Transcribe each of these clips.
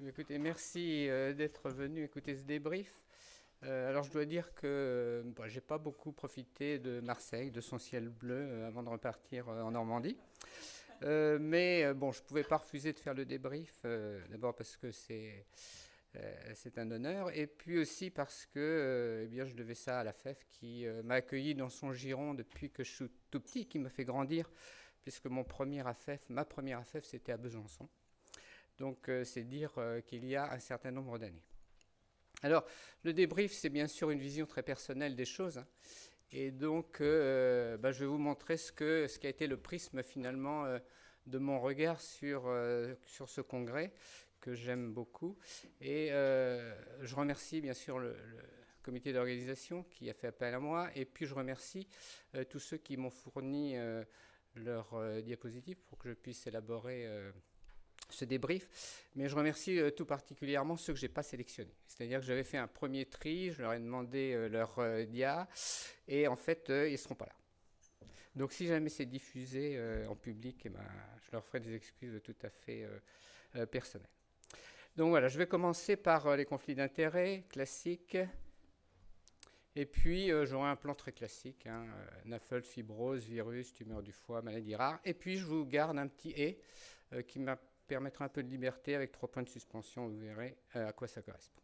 Écoutez, merci d'être venu écouter ce débrief. Alors je dois dire que j'ai pas beaucoup profité de Marseille, de son ciel bleu avant de repartir en Normandie. Mais bon, je pouvais pas refuser de faire le débrief. D'abord parce que c'est un honneur, et puis aussi parce que eh bien, je devais ça à la FEF qui m'a accueilli dans son giron depuis que je suis tout petit, qui m'a fait grandir, puisque ma première AFEF, c'était à Besançon. Donc c'est dire qu'il y a un certain nombre d'années. Alors, le débrief, c'est bien sûr une vision très personnelle des choses, hein. Et donc, je vais vous montrer ce qui a été le prisme finalement de mon regard sur ce congrès que j'aime beaucoup. Et je remercie bien sûr le comité d'organisation qui a fait appel à moi. Et puis je remercie tous ceux qui m'ont fourni leurs diapositives pour que je puisse élaborer ce débrief, mais je remercie tout particulièrement ceux que je n'ai pas sélectionnés. C'est-à-dire que j'avais fait un premier tri, je leur ai demandé leur dia, et en fait, ils ne seront pas là. Donc si jamais c'est diffusé en public, eh ben, je leur ferai des excuses tout à fait personnelles. Donc voilà, je vais commencer par les conflits d'intérêts classiques. Et puis, j'aurai un plan très classique, hein, NAFLD, fibrose, virus, tumeur du foie, maladie rare. Et puis, je vous garde un petit « et » qui m'a permettra un peu de liberté avec 3 points de suspension, vous verrez à quoi ça correspond.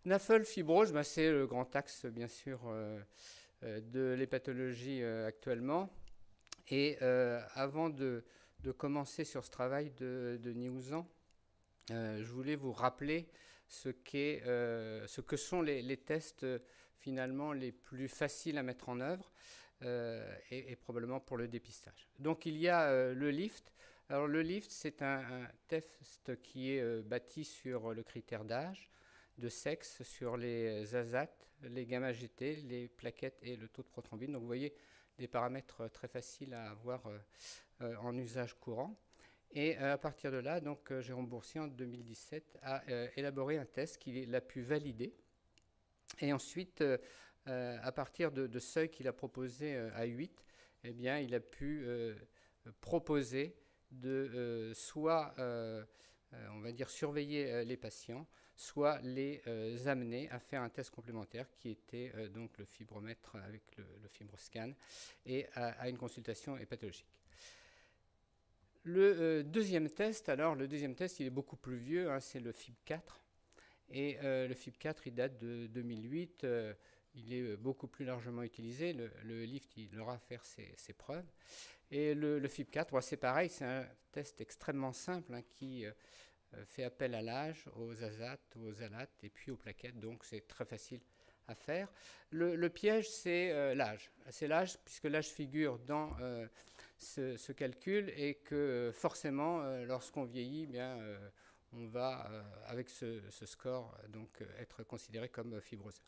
NAFLD, fibrose, c'est le grand axe, bien sûr, de l'hépatologie actuellement. Et avant de commencer sur ce travail de Niouzan, je voulais vous rappeler ce que sont les tests finalement les plus faciles à mettre en œuvre et probablement pour le dépistage. Donc il y a le LIFT. Alors le LIFT, c'est un test qui est bâti sur le critère d'âge, de sexe, sur les ASAT, les gamma-GT, les plaquettes et le taux de prothrombine. Donc vous voyez des paramètres très faciles à avoir en usage courant. Et à partir de là, donc, Jérôme Boursier, en 2017, a élaboré un test qu'il a pu valider. Et ensuite, à partir de seuils qu'il a proposé à 8, eh bien, il a pu proposer de soit, on va dire, surveiller les patients, soit les amener à faire un test complémentaire qui était donc le fibromètre avec le fibroscan et à une consultation hépatologique. Le deuxième test, il est beaucoup plus vieux, hein, c'est le FIB4. Et le FIB4, il date de 2008. Il est beaucoup plus largement utilisé. Le LIFT, il aura à faire ses preuves. Et le FIB4, c'est pareil, c'est un test extrêmement simple, hein, qui fait appel à l'âge, aux ASAT, aux ALAT et puis aux plaquettes. Donc c'est très facile à faire. Le piège, c'est l'âge. C'est l'âge, puisque l'âge figure dans ce calcul, et que forcément, lorsqu'on vieillit, bien, on va, avec ce score, donc, être considéré comme fibroseur.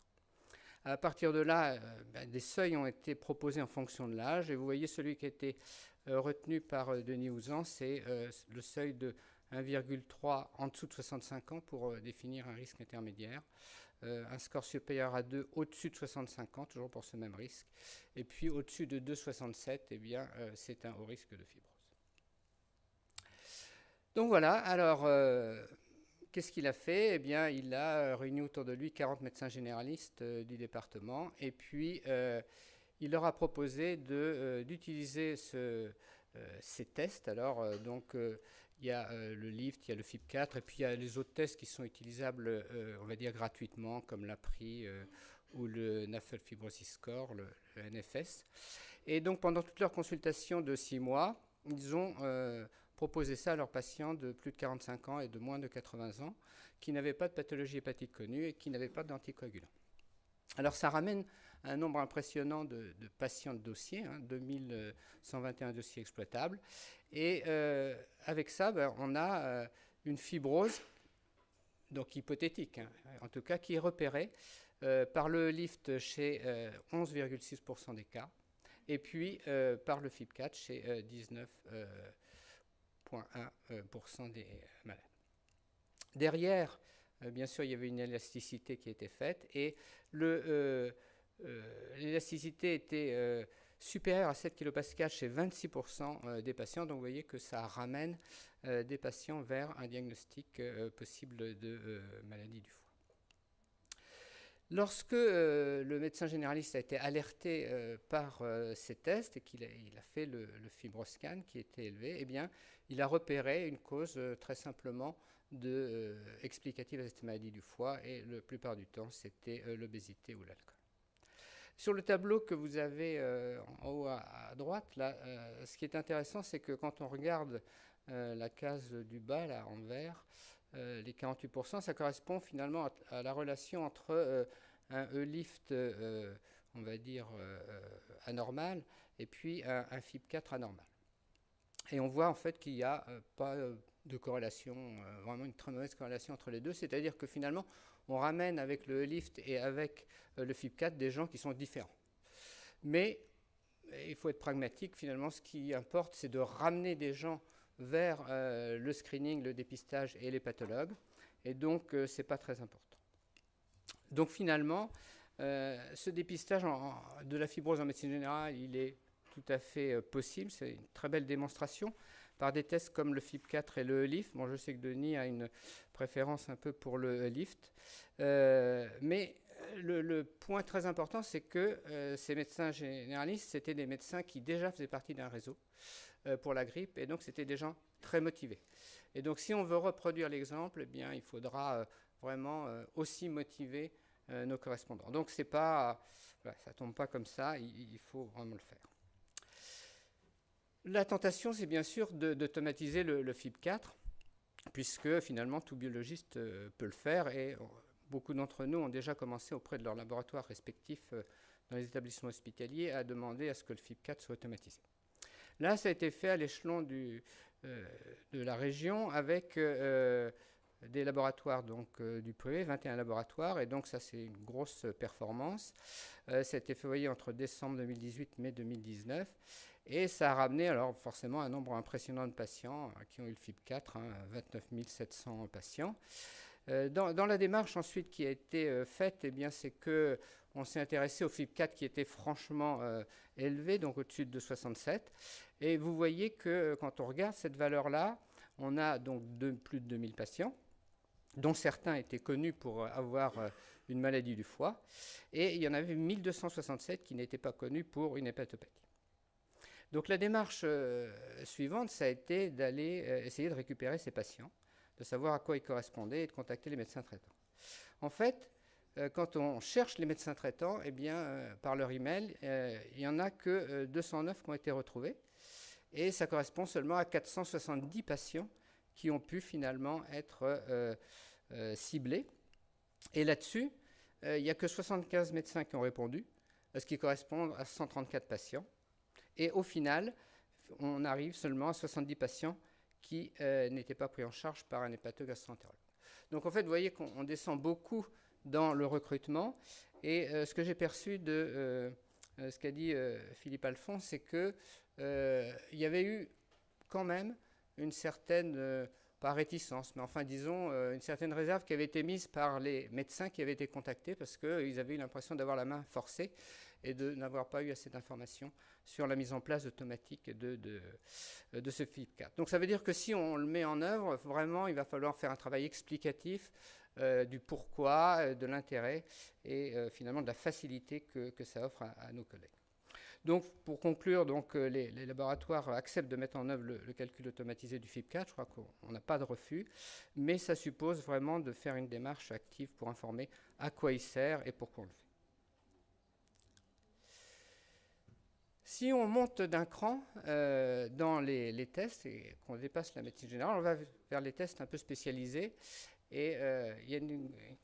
À partir de là, des seuils ont été proposés en fonction de l'âge, et vous voyez celui qui a été retenu par Denis Ouzan, c'est le seuil de 1,3 en dessous de 65 ans pour définir un risque intermédiaire. Un score supérieur à 2 au-dessus de 65 ans, toujours pour ce même risque. Et puis au-dessus de 2,67, eh bien, c'est un haut risque de fibrose. Donc voilà, alors qu'est-ce qu'il a fait? Eh bien, il a réuni autour de lui 40 médecins généralistes du département, et puis il leur a proposé d'utiliser ces tests. Alors, donc, il y a le LIFT, il y a le FIB4, et puis il y a les autres tests qui sont utilisables, on va dire, gratuitement, comme l'APRI ou le NAFLD Fibrosis Score, le NFS. Et donc, pendant toute leur consultation de 6 mois, ils ont proposé ça à leurs patients de plus de 45 ans et de moins de 80 ans, qui n'avaient pas de pathologie hépatique connue et qui n'avaient pas d'anticoagulants. Alors, ça ramène un nombre impressionnant de patients de dossiers, hein, 2121 dossiers exploitables. Et avec ça, on a une fibrose, donc hypothétique, hein, en tout cas, qui est repérée par le LIFT chez 11,6% des cas, et puis par le FIB4 chez 19,1% des malades. Derrière, bien sûr, il y avait une élasticité qui était faite, et l'élasticité était supérieur à 7 kPa chez 26% des patients. Donc vous voyez que ça ramène des patients vers un diagnostic possible de maladie du foie. Lorsque le médecin généraliste a été alerté par ces tests et qu'il a fait le fibroscan qui était élevé, eh bien, il a repéré une cause très simplement explicative à cette maladie du foie, et la plupart du temps, c'était l'obésité ou l'alcool. Sur le tableau que vous avez en haut à droite, là, ce qui est intéressant, c'est que quand on regarde la case du bas, là, en vert, les 48%, ça correspond finalement à la relation entre un E-lift, on va dire, anormal, et puis un FIB4 anormal. Et on voit en fait qu'il n'y a pas de corrélation, vraiment une très mauvaise corrélation entre les deux, c'est-à-dire que finalement, on ramène avec le E-lift et avec le FIB4 des gens qui sont différents. Mais il faut être pragmatique, finalement, ce qui importe, c'est de ramener des gens vers le screening, le dépistage et les pathologues, et donc ce n'est pas très important. Donc finalement, ce dépistage de la fibrose en médecine générale, il est tout à fait possible, c'est une très belle démonstration, par des tests comme le FIB4 et le E-lift. Bon, je sais que Denis a une préférence un peu pour le E-lift, mais le point très important, c'est que ces médecins généralistes, c'était des médecins qui déjà faisaient partie d'un réseau pour la grippe, et donc c'était des gens très motivés. Et donc si on veut reproduire l'exemple, eh bien, il faudra vraiment aussi motiver nos correspondants. Donc c'est pas, voilà, ça tombe pas comme ça, il faut vraiment le faire. La tentation, c'est bien sûr d'automatiser le FIB4, puisque finalement tout biologiste peut le faire, et beaucoup d'entre nous ont déjà commencé auprès de leurs laboratoires respectifs dans les établissements hospitaliers à demander à ce que le FIB4 soit automatisé. Là, ça a été fait à l'échelon de la région avec des laboratoires donc, du privé, 21 laboratoires, et donc ça c'est une grosse performance. Ça a été fait, voyez, entre décembre 2018 et mai 2019, et ça a ramené alors forcément un nombre impressionnant de patients qui ont eu le FIB4, 29 700 patients. Dans la démarche ensuite qui a été faite, eh bien, c'est qu'on s'est intéressé au FIB4 qui était franchement élevé, donc au-dessus de 67. Et vous voyez que quand on regarde cette valeur-là, on a donc plus de 2000 patients, dont certains étaient connus pour avoir une maladie du foie, et il y en avait 1267 qui n'étaient pas connus pour une hépatopathie. Donc la démarche suivante, ça a été d'aller essayer de récupérer ces patients, de savoir à quoi ils correspondaient et de contacter les médecins traitants. En fait, quand on cherche les médecins traitants, eh bien, par leur email, il n'y en a que 209 qui ont été retrouvés, et ça correspond seulement à 470 patients qui ont pu finalement être ciblés. Et là-dessus, il n'y a que 75 médecins qui ont répondu, ce qui correspond à 134 patients. Et au final, on arrive seulement à 70 patients qui n'étaient pas pris en charge par un hépatogastroentérologue. Donc en fait, vous voyez qu'on descend beaucoup dans le recrutement. Et ce que j'ai perçu de ce qu'a dit Philippe Alphonse, c'est qu'il y avait eu quand même une certaine, pas réticence, mais enfin disons une certaine réserve qui avait été mise par les médecins qui avaient été contactés parce qu'ils avaient eu l'impression d'avoir la main forcée et de n'avoir pas eu assez d'informations sur la mise en place automatique de ce FIB4. Donc ça veut dire que si on le met en œuvre, vraiment il va falloir faire un travail explicatif du pourquoi, de l'intérêt et finalement de la facilité que ça offre à nos collègues. Donc pour conclure, donc, les laboratoires acceptent de mettre en œuvre le calcul automatisé du FIB4, je crois qu'on n'a pas de refus, mais ça suppose vraiment de faire une démarche active pour informer à quoi il sert et pourquoi on le fait. Si on monte d'un cran dans les tests et qu'on dépasse la médecine générale, on va vers les tests un peu spécialisés. Et il y a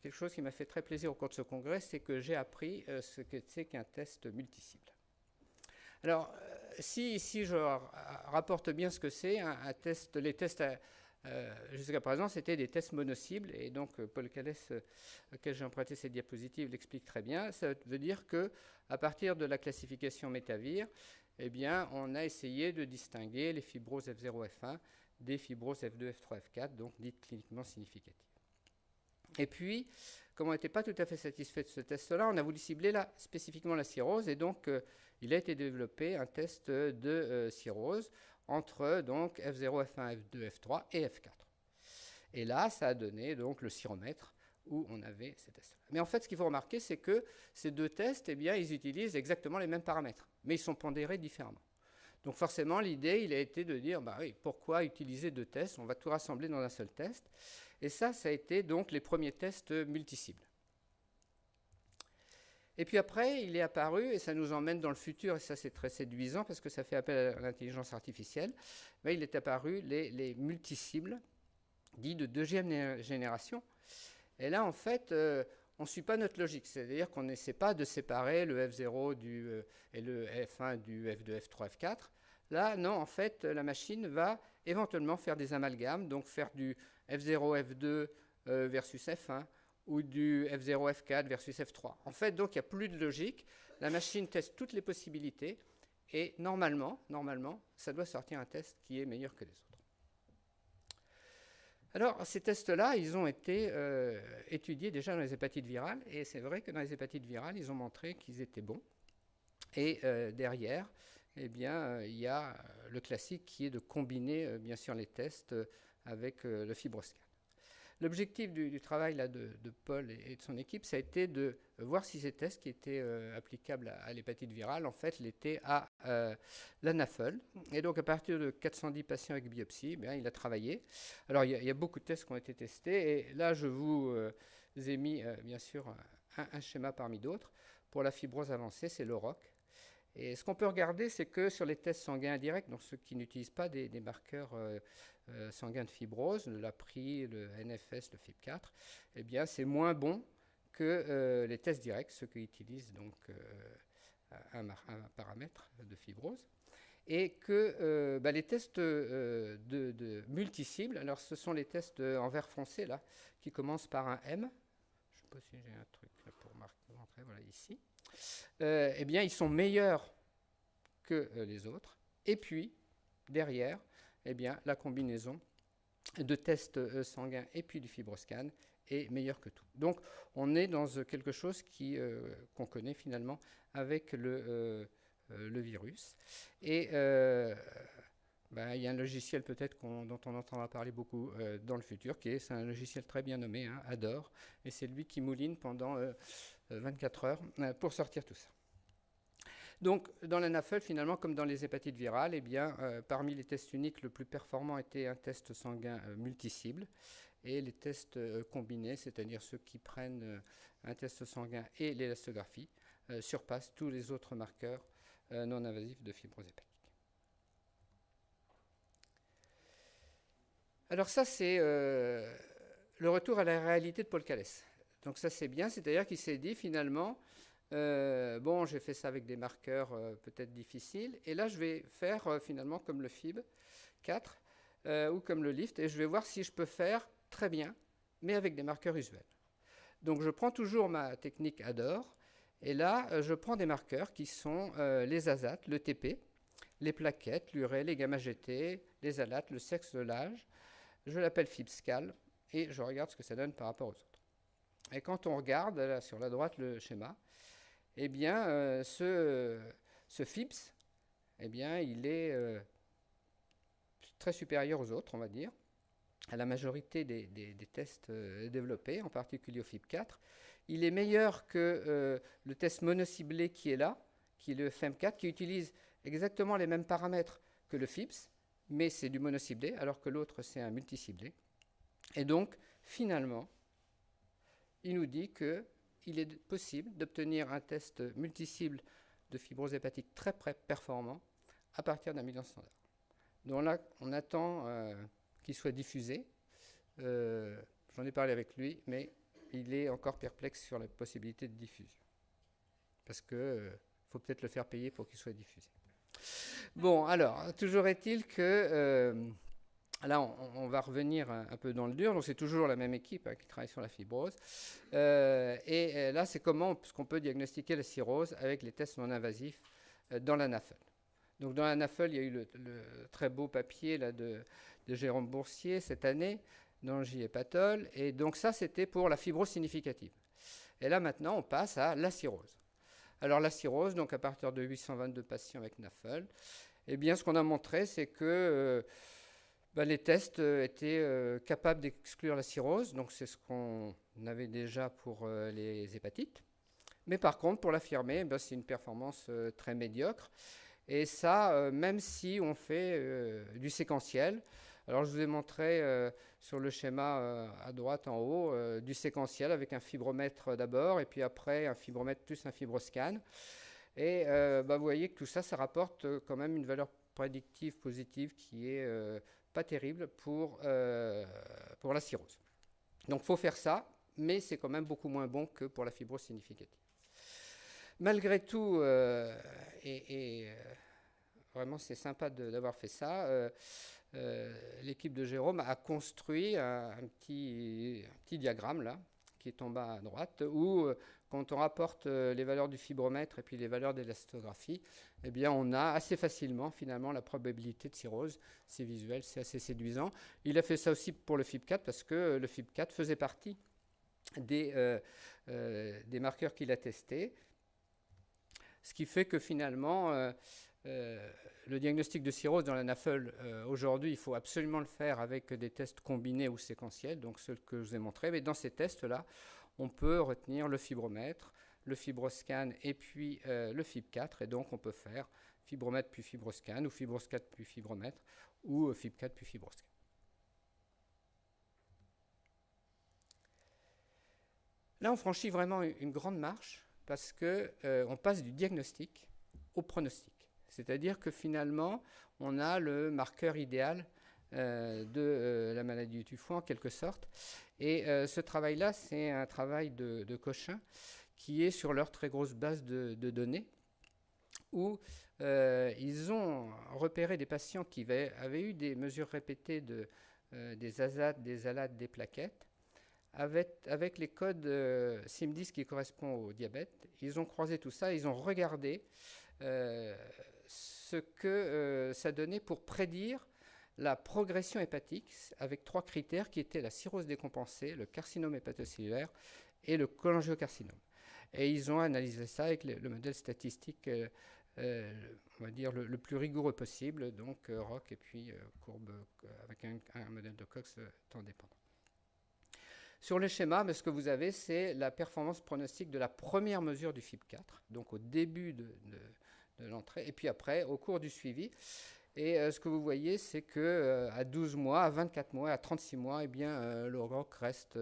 quelque chose qui m'a fait très plaisir au cours de ce congrès, c'est que j'ai appris ce que c'est qu'un test multicible. Alors, si je rapporte bien ce que c'est, un test, les tests jusqu'à présent, c'était des tests monocibles, et donc Paul Callès, auquel j'ai emprunté cette diapositive, l'explique très bien. Ça veut dire qu'à partir de la classification Métavir, eh bien, on a essayé de distinguer les fibroses F0, F1 des fibroses F2, F3, F4, donc dites cliniquement significatives. Et puis, comme on n'était pas tout à fait satisfait de ce test-là, on a voulu cibler spécifiquement la cirrhose. Et donc, il a été développé un test de cirrhose entre donc, F0, F1, F2, F3 et F4. Et là, ça a donné donc, le siromètre où on avait ces tests-là. Mais en fait, ce qu'il faut remarquer, c'est que ces deux tests, eh bien, ils utilisent exactement les mêmes paramètres, mais ils sont pondérés différemment. Donc forcément, l'idée, il a été de dire, bah oui, pourquoi utiliser deux tests? On va tout rassembler dans un seul test. Et ça a été donc les premiers tests multicibles. Et puis après, il est apparu, et ça nous emmène dans le futur, et ça c'est très séduisant parce que ça fait appel à l'intelligence artificielle, mais il est apparu les multicibles, dits de deuxième génération. Et là, en fait, on ne suit pas notre logique, c'est-à-dire qu'on n'essaie pas de séparer le F0 et le F1 du F2, F3, F4. Là, non, en fait, la machine va éventuellement faire des amalgames, donc faire du F0, F2 versus F1, ou du F0, F4 versus F3. En fait, donc, il n'y a plus de logique. La machine teste toutes les possibilités, et normalement, ça doit sortir un test qui est meilleur que les autres. Alors, ces tests-là, ils ont été étudiés déjà dans les hépatites virales, et c'est vrai que dans les hépatites virales, ils ont montré qu'ils étaient bons. Et derrière, eh bien, il y a le classique qui est de combiner, bien sûr, les tests avec le FibroScan. L'objectif du travail là, de Paul et de son équipe, ça a été de voir si ces tests qui étaient applicables à l'hépatite virale, en fait, l'étaient à la NAFLD. Et donc, à partir de 410 patients avec biopsie, bien, il a travaillé. Alors, il y a beaucoup de tests qui ont été testés. Et là, je vous ai mis, bien sûr, un schéma parmi d'autres. Pour la fibrose avancée, c'est le ROC. Et ce qu'on peut regarder, c'est que sur les tests sanguins indirects, donc ceux qui n'utilisent pas des marqueurs sanguins de fibrose, le LAPRI, le NFS, le FIB4, eh bien, c'est moins bon que les tests directs, ceux qui utilisent donc un paramètre de fibrose. Et que les tests de multicibles, alors ce sont les tests en vert foncé, là, qui commencent par un M. Je ne sais pas si j'ai un truc là pour montrer, voilà, ici. Eh bien, ils sont meilleurs que les autres. Et puis, derrière, eh bien, la combinaison de tests sanguins et puis du FibroScan est meilleure que tout. Donc, on est dans quelque chose qu'on connaît finalement avec le virus. Et il y a un logiciel peut-être dont on entendra parler beaucoup dans le futur, c'est un logiciel très bien nommé, hein, Adore, et c'est lui qui mouline pendant 24 heures pour sortir tout ça. Donc, dans la NAFLD, finalement, comme dans les hépatites virales, eh bien, parmi les tests uniques, le plus performant était un test sanguin multicible. Et les tests combinés, c'est-à-dire ceux qui prennent un test sanguin et l'élastographie, surpassent tous les autres marqueurs non invasifs de fibrose hépatique. Alors ça, c'est le retour à la réalité de Paul Callès. Donc ça, c'est bien, c'est-à-dire qu'il s'est dit, finalement, bon, j'ai fait ça avec des marqueurs peut-être difficiles, et là, je vais faire finalement comme le FIB4 ou comme le LIFT, et je vais voir si je peux faire très bien, mais avec des marqueurs usuels. Donc je prends toujours ma technique Adore, et là, je prends des marqueurs qui sont les azates, le TP, les plaquettes, l'urée, les gamma-GT, les alates, le sexe, l'âge. Je l'appelle FibScal, et je regarde ce que ça donne par rapport aux autres. Et quand on regarde, là, sur la droite, le schéma, eh bien, ce FIBS, eh bien, il est très supérieur aux autres, on va dire, à la majorité des tests développés, en particulier au FIB4. Il est meilleur que le test monociblé qui est là, qui est le FEM4, qui utilise exactement les mêmes paramètres que le FIBS, mais c'est du monociblé, alors que l'autre, c'est un multiciblé. Et donc, finalement, il nous dit qu'il est possible d'obtenir un test multicible de fibrose hépatique très performant à partir d'un million standard. Donc là, on attend qu'il soit diffusé. J'en ai parlé avec lui, mais il est encore perplexe sur la possibilité de diffusion. Parce qu'il faut peut-être le faire payer pour qu'il soit diffusé. Bon, alors, toujours est-il que là, on va revenir un peu dans le dur. Donc, c'est toujours la même équipe qui travaille sur la fibrose. Et là, c'est ce qu'on peut diagnostiquer la cirrhose avec les tests non invasifs dans la NAFLD. Donc, dans la NAFLD, il y a eu le très beau papier là, de Jérôme Boursier cette année, dans J-hépatol. Et donc ça, c'était pour la fibrose significative. Et là, maintenant, on passe à la cirrhose. Alors la cirrhose, donc à partir de 822 patients avec NAFLD, eh bien, ce qu'on a montré, c'est que les tests étaient capables d'exclure la cirrhose. Donc c'est ce qu'on avait déjà pour les hépatites. Mais par contre, pour l'affirmer, c'est une performance très médiocre. Et ça, même si on fait du séquentiel. Alors, je vous ai montré sur le schéma à droite en haut du séquentiel avec un fibromètre d'abord et puis après un fibromètre plus un fibroscan. Et vous voyez que tout ça, ça rapporte quand même une valeur prédictive positive qui est pas terrible pour la cirrhose. Donc, il faut faire ça, mais c'est quand même beaucoup moins bon que pour la fibrose significative. Malgré tout, vraiment c'est sympa d'avoir fait ça, l'équipe de Jérôme a construit un petit diagramme là, qui est en bas à droite, où quand on rapporte les valeurs du fibromètre et puis les valeurs d'élastographie, eh bien on a assez facilement finalement la probabilité de cirrhose. C'est visuel, c'est assez séduisant. Il a fait ça aussi pour le FIB4 parce que le FIB4 faisait partie des marqueurs qu'il a testés. Ce qui fait que finalement, le diagnostic de cirrhose dans la NAFLD, aujourd'hui, il faut absolument le faire avec des tests combinés ou séquentiels, donc ceux que je vous ai montrés. Mais dans ces tests-là, on peut retenir le fibromètre, le fibroscan et puis le FIB4. Et donc, on peut faire fibromètre puis fibroscan ou fibroscan puis fibromètre ou FIB4 puis fibroscan. Là, on franchit vraiment une grande marche parce qu'on passe du diagnostic au pronostic. C'est-à-dire que finalement, on a le marqueur idéal de la maladie du foie en quelque sorte. Et ce travail-là, c'est un travail de Cochin qui est sur leur très grosse base de données où ils ont repéré des patients qui avaient eu des mesures répétées des azates, des alates, des plaquettes avec les codes SIM10 qui correspondent au diabète. Ils ont croisé tout ça, ils ont regardé ce que ça donnait pour prédire la progression hépatique avec 3 critères qui étaient la cirrhose décompensée, le carcinome hépatocellulaire et le cholangiocarcinome. Et ils ont analysé ça avec le modèle statistique, on va dire, le plus rigoureux possible, donc ROC et puis courbe avec un modèle de Cox temps dépendant. Sur le schéma, ce que vous avez, c'est la performance pronostique de la première mesure du FIB4, donc au début de l'entrée, et puis après, au cours du suivi. Et ce que vous voyez, c'est qu'à 12 mois, à 24 mois, à 36 mois, eh bien, le ROC reste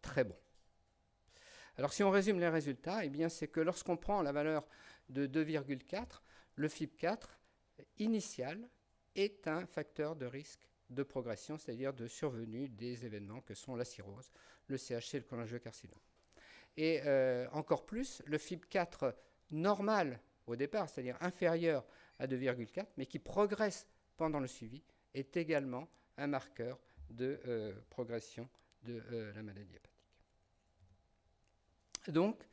très bon. Alors, si on résume les résultats, eh bien, c'est que lorsqu'on prend la valeur de 2,4, le FIB4 initial est un facteur de risque de progression, c'est-à-dire de survenue des événements que sont la cirrhose, le CHC et le cholangiocarcinome. Et encore plus, le FIB4 normal au départ, c'est-à-dire inférieur à 2,4, mais qui progresse pendant le suivi, est également un marqueur de progression de la maladie hépatique. Donc,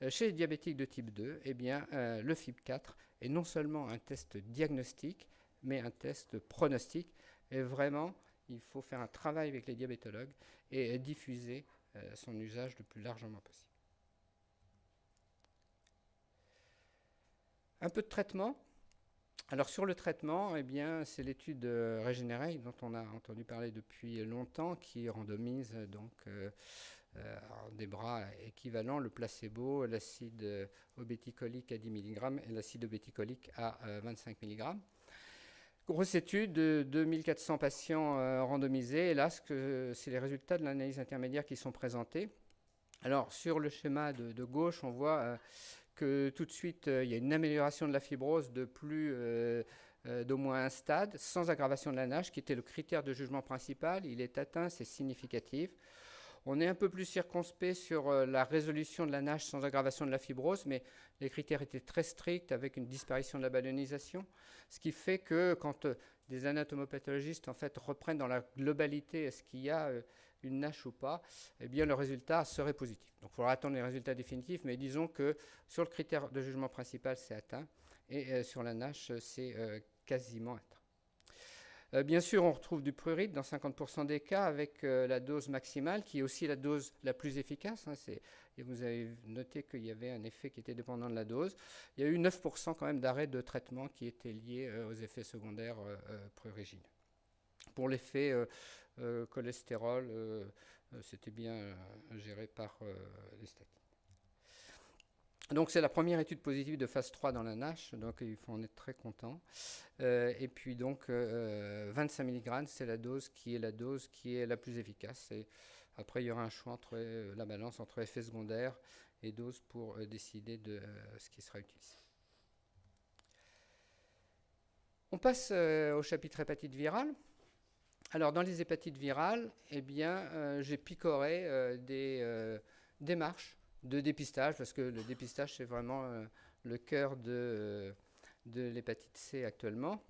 chez les diabétiques de type 2, eh bien, le FIB4 est non seulement un test diagnostique, mais un test pronostique. Et vraiment, il faut faire un travail avec les diabétologues et diffuser son usage le plus largement possible. Un peu de traitement. Alors sur le traitement, eh bien, c'est l'étude Regenerate dont on a entendu parler depuis longtemps, qui randomise donc des bras équivalents, le placebo, l'acide obéticolique à 10 mg et l'acide obéticolique à 25 mg. Grosse étude de 2400 patients randomisés. Et là, c'est les résultats de l'analyse intermédiaire qui sont présentés. Alors, sur le schéma de gauche, on voit que tout de suite, il y a une amélioration de la fibrose d'au moins un stade, sans aggravation de la NASH, qui était le critère de jugement principal. Il est atteint, c'est significatif. On est un peu plus circonspect sur la résolution de la NASH sans aggravation de la fibrose, mais les critères étaient très stricts avec une disparition de la ballonisation, ce qui fait que quand des anatomopathologistes en fait, reprennent dans la globalité est-ce qu'il y a une NASH ou pas, eh bien le résultat serait positif. Donc il faudra attendre les résultats définitifs, mais disons que sur le critère de jugement principal, c'est atteint, et sur la NASH, c'est quasiment atteint. Bien sûr, on retrouve du prurite dans 50% des cas avec la dose maximale, qui est aussi la dose la plus efficace. Et vous avez noté qu'il y avait un effet qui était dépendant de la dose. Il y a eu 9% quand même d'arrêt de traitement qui étaient liés aux effets secondaires prurigineux. Pour l'effet cholestérol, c'était bien géré par les statines. Donc c'est la première étude positive de phase 3 dans la NASH, donc il faut en être très content. Et puis donc 25 mg, c'est la dose qui est la plus efficace. Et après, il y aura un choix entre la balance entre effets secondaires et dose pour décider de ce qui sera utilisé. On passe au chapitre hépatite virale. Alors dans les hépatites virales, eh bien, j'ai picoré des démarches de dépistage, parce que le dépistage, c'est vraiment le cœur de l'hépatite C actuellement.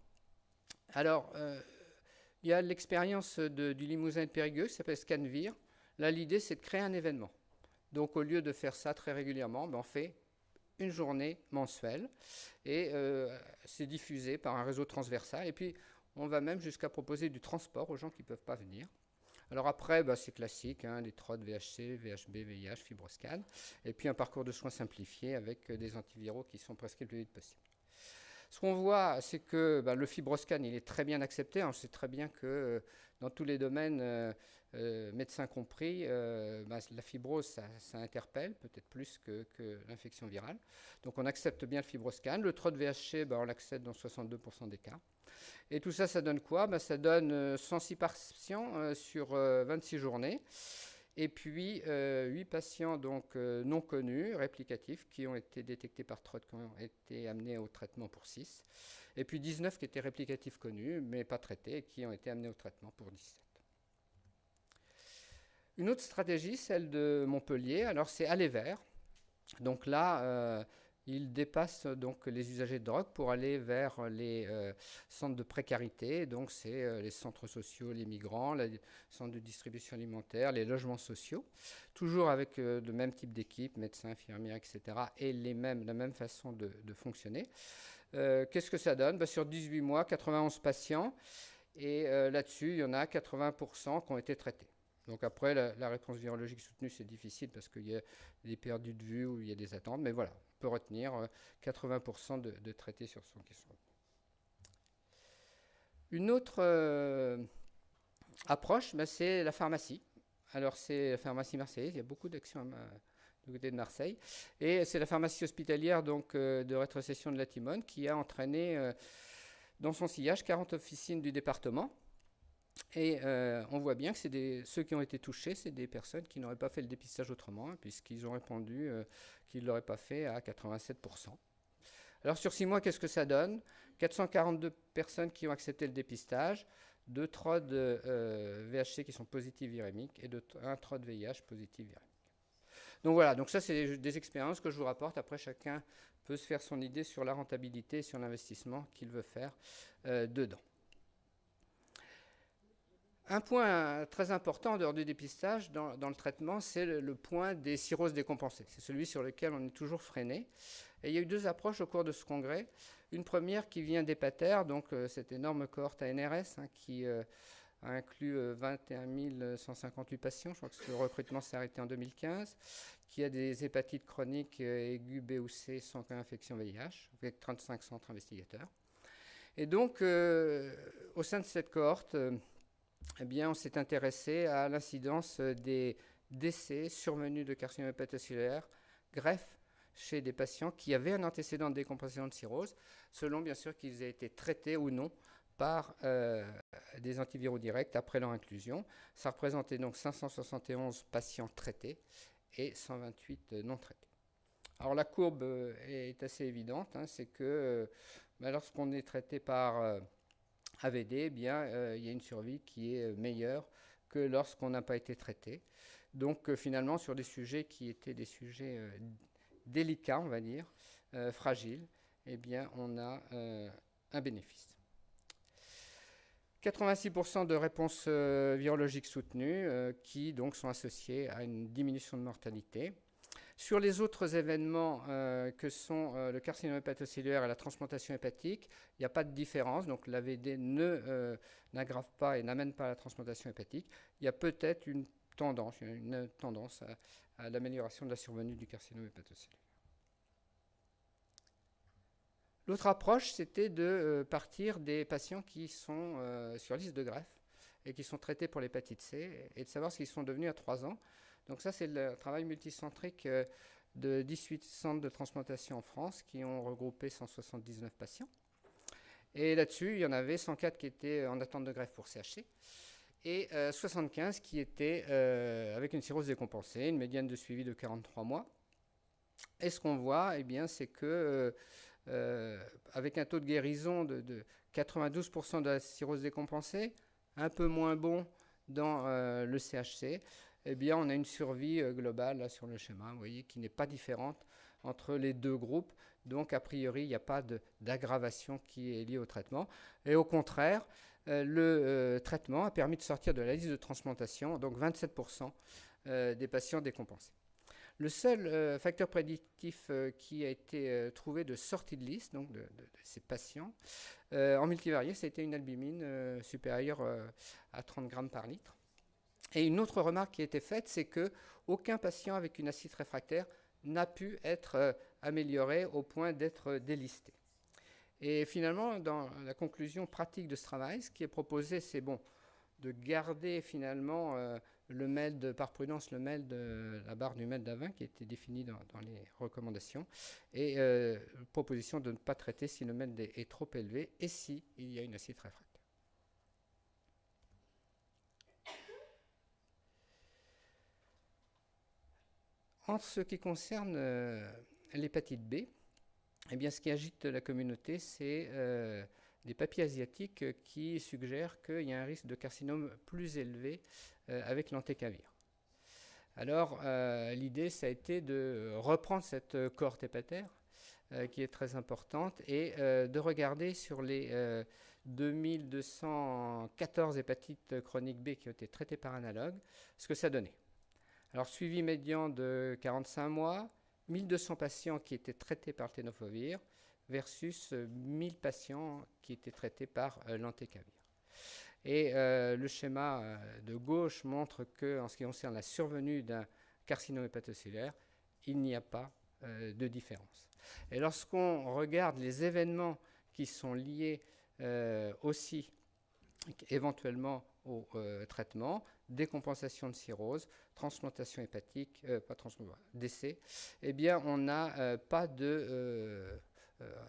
Alors, il y a l'expérience du Limousin de Périgueux qui s'appelle Scanvir. Là, l'idée, c'est de créer un événement. Donc, au lieu de faire ça très régulièrement, on fait une journée mensuelle et c'est diffusé par un réseau transversal. Et puis, on va même jusqu'à proposer du transport aux gens qui ne peuvent pas venir. Alors après, c'est classique, les TROD, VHC, VHB, VIH, FibroScan, et puis un parcours de soins simplifié avec des antiviraux qui sont prescrits le plus vite possible. Ce qu'on voit, c'est que le FibroScan, il est très bien accepté. On sait très bien que dans tous les domaines, médecins compris, la fibrose, ça interpelle, peut-être plus que l'infection virale. Donc on accepte bien le FibroScan. Le TROD VHC, on l'accepte dans 62% des cas. Et tout ça, ça donne quoi? Ça donne 106 patients sur 26 journées. Et puis 8 patients donc, non connus, réplicatifs, qui ont été détectés par TROD, qui ont été amenés au traitement pour 6. Et puis 19 qui étaient réplicatifs connus, mais pas traités, et qui ont été amenés au traitement pour 17. Une autre stratégie, celle de Montpellier, alors c'est aller vers. Donc là, il dépasse donc les usagers de drogue pour aller vers les centres de précarité. Donc c'est les centres sociaux, les migrants, les centres de distribution alimentaire, les logements sociaux. Toujours avec le même type d'équipe, médecins, infirmières, etc. Et la même façon de fonctionner. Qu'est-ce que ça donne? Sur 18 mois, 91 patients. Et là-dessus, il y en a 80% qui ont été traités. Donc après, la réponse virologique soutenue, c'est difficile parce qu'il y a des perdus de vue ou il y a des attentes. Mais voilà, on peut retenir 80% de traités sur son question. Une autre approche, c'est la pharmacie. Alors c'est la pharmacie marseillaise, il y a beaucoup d'actions du côté de Marseille. Et c'est la pharmacie hospitalière donc, de rétrocession de la Timone qui a entraîné dans son sillage 40 officines du département. Et on voit bien que ceux qui ont été touchés, c'est des personnes qui n'auraient pas fait le dépistage autrement, puisqu'ils ont répondu qu'ils ne l'auraient pas fait à 87%. Alors sur 6 mois, qu'est-ce que ça donne? 442 personnes qui ont accepté le dépistage, 2 TROD VHC qui sont positifs virémiques et 1 TROD VIH positif virémique. Donc voilà, donc ça c'est des expériences que je vous rapporte. Après, chacun peut se faire son idée sur la rentabilité et sur l'investissement qu'il veut faire dedans. Un point très important en dehors du dépistage dans le traitement, c'est le point des cirrhoses décompensées. C'est celui sur lequel on est toujours freiné. Et il y a eu 2 approches au cours de ce congrès. Une première qui vient d'Hépater, donc cette énorme cohorte ANRS qui a inclus 21 158 patients. Je crois que le recrutement s'est arrêté en 2015, qui a des hépatites chroniques aiguës B ou C sans infection VIH, avec 35 centres investigateurs. Et donc, au sein de cette cohorte, on s'est intéressé à l'incidence des décès survenus de carcinome hépatocellulaire, greffe chez des patients qui avaient un antécédent de décompression de cirrhose, selon bien sûr qu'ils aient été traités ou non par des antiviraux directs après leur inclusion. Ça représentait donc 571 patients traités et 128 non traités. Alors la courbe est assez évidente, c'est que lorsqu'on est traité par AVD, il y a une survie qui est meilleure que lorsqu'on n'a pas été traité. Donc finalement, sur des sujets qui étaient des sujets délicats, on va dire, fragiles, on a un bénéfice. 86% de réponses virologiques soutenues qui donc sont associées à une diminution de mortalité. Sur les autres événements que sont le carcinome hépatocellulaire et la transplantation hépatique, il n'y a pas de différence. Donc l'AVD n'aggrave pas et n'amène pas à la transplantation hépatique. Il y a peut-être une tendance à l'amélioration de la survenue du carcinome hépatocellulaire. L'autre approche, c'était de partir des patients qui sont sur liste de greffe et qui sont traités pour l'hépatite C et de savoir ce qu'ils sont devenus à 3 ans. Donc ça, c'est le travail multicentrique de 18 centres de transplantation en France qui ont regroupé 179 patients. Et là-dessus, il y en avait 104 qui étaient en attente de greffe pour CHC et 75 qui étaient avec une cirrhose décompensée, une médiane de suivi de 43 mois. Et ce qu'on voit, eh bien, c'est que avec un taux de guérison de 92% de la cirrhose décompensée, un peu moins bon dans le CHC, eh bien, on a une survie globale là, sur le schéma, vous voyez, qui n'est pas différente entre les deux groupes. Donc, a priori, il n'y a pas d'aggravation qui est liée au traitement. Et au contraire, le traitement a permis de sortir de la liste de transplantation, donc 27% des patients décompensés. Le seul facteur prédictif qui a été trouvé de sortie de liste, donc de ces patients, en multivarié, c'était une albumine supérieure à 30 grammes par litre. Et une autre remarque qui a été faite, c'est qu'aucun patient avec une acide réfractaire n'a pu être amélioré au point d'être délisté. Et finalement, dans la conclusion pratique de ce travail, ce qui est proposé, c'est bon, de garder finalement le MELD, par prudence, le MELD, la barre du MELD à 20 qui était définie dans les recommandations, et proposition de ne pas traiter si le MELD est trop élevé et si il y a une acide réfractaire. En ce qui concerne l'hépatite B, eh bien, ce qui agite la communauté, c'est des papiers asiatiques qui suggèrent qu'il y a un risque de carcinome plus élevé avec l'entecavir. Alors, l'idée, ça a été de reprendre cette cohorte hépataire qui est très importante et de regarder sur les 2214 hépatites chroniques B qui ont été traitées par analogue, ce que ça donnait. Alors, suivi médian de 45 mois, 1200 patients qui étaient traités par le tenofovir versus 1000 patients qui étaient traités par l'entecavir. Et le schéma de gauche montre qu'en ce qui concerne la survenue d'un carcinome hépatocellulaire, il n'y a pas de différence. Et lorsqu'on regarde les événements qui sont liés aussi éventuellement au traitement, décompensation de cirrhose, transplantation hépatique, décès, eh bien on n'a pas de...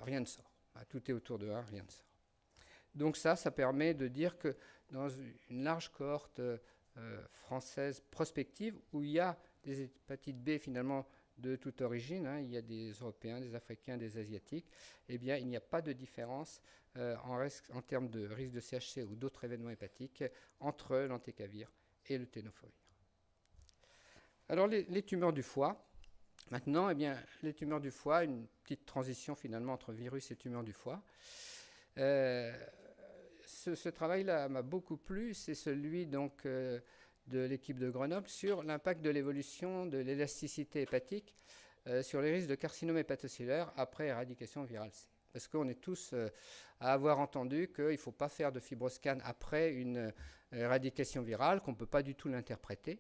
rien ne sort. Tout est autour de 1, rien ne sort. Donc ça permet de dire que dans une large cohorte française prospective, où il y a des hépatites B finalement de toute origine, il y a des Européens, des Africains, des Asiatiques, eh bien il n'y a pas de différence en termes de risque de CHC ou d'autres événements hépatiques entre l'entecavir et le tenofovir. Alors les tumeurs du foie, maintenant, eh bien, les tumeurs du foie, une petite transition finalement entre virus et tumeurs du foie. Ce travail-là m'a beaucoup plu, c'est celui donc de l'équipe de Grenoble sur l'impact de l'évolution de l'élasticité hépatique sur les risques de carcinome hépatocellulaire après éradication virale C. Parce qu'on est tous à avoir entendu qu'il ne faut pas faire de fibroscan après une éradication virale, qu'on ne peut pas du tout l'interpréter.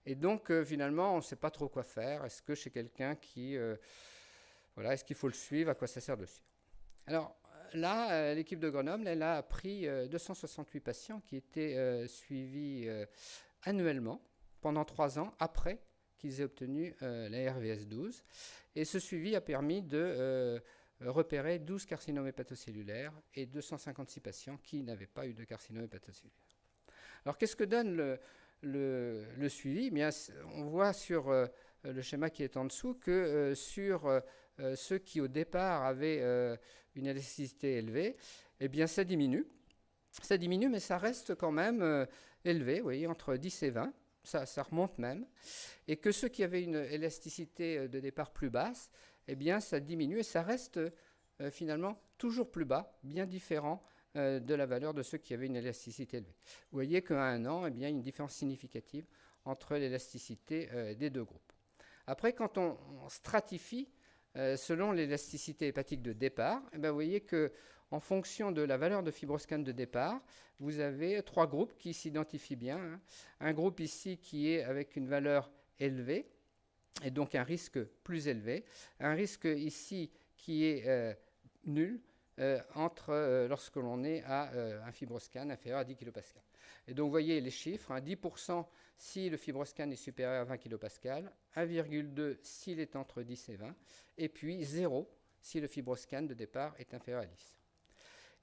Et donc, finalement, on ne sait pas trop quoi faire. Est-ce que chez quelqu'un qui... voilà, est-ce qu'il faut le suivre? À quoi ça sert de le suivre? Alors là, l'équipe de Grenoble, elle a pris 268 patients qui étaient suivis annuellement pendant 3 ans après qu'ils aient obtenu la RVS 12. Et ce suivi a permis de repérer 12 carcinomes hépatocellulaires et 256 patients qui n'avaient pas eu de carcinome hépatocellulaire. Alors, qu'est-ce que donne le suivi? Eh bien, on voit sur le schéma qui est en dessous que sur ceux qui au départ avaient une élasticité élevée, eh bien ça diminue. Ça diminue, mais ça reste quand même élevé, vous voyez, entre 10 et 20, ça remonte même. Et que ceux qui avaient une élasticité de départ plus basse, eh bien ça diminue et ça reste finalement toujours plus bas, bien différent de la valeur de ceux qui avaient une élasticité élevée. Vous voyez qu'à 1 an, eh bien, il y a une différence significative entre l'élasticité des deux groupes. Après, quand on stratifie selon l'élasticité hépatique de départ, eh bien, vous voyez que en fonction de la valeur de FibroScan de départ, vous avez 3 groupes qui s'identifient bien, hein. Un groupe ici qui est avec une valeur élevée, et donc un risque plus élevé. Un risque ici qui est nul lorsque l'on est à un FibroScan inférieur à 10 kPa. Et donc vous voyez les chiffres, hein, 10% si le FibroScan est supérieur à 20 kPa, 1,2 s'il est entre 10 et 20, et puis 0 si le FibroScan de départ est inférieur à 10.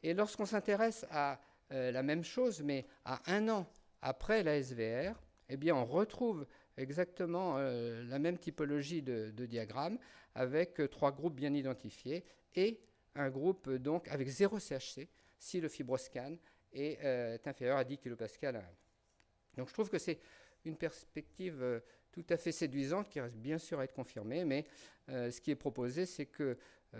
Et lorsqu'on s'intéresse à la même chose, mais à 1 an après la SVR, eh bien on retrouve exactement la même typologie de diagramme avec 3 groupes bien identifiés et un groupe donc avec 0 CHC si le FibroScan est inférieur à 10 kPa à 1. Donc je trouve que c'est une perspective tout à fait séduisante qui reste bien sûr à être confirmée, mais ce qui est proposé, c'est que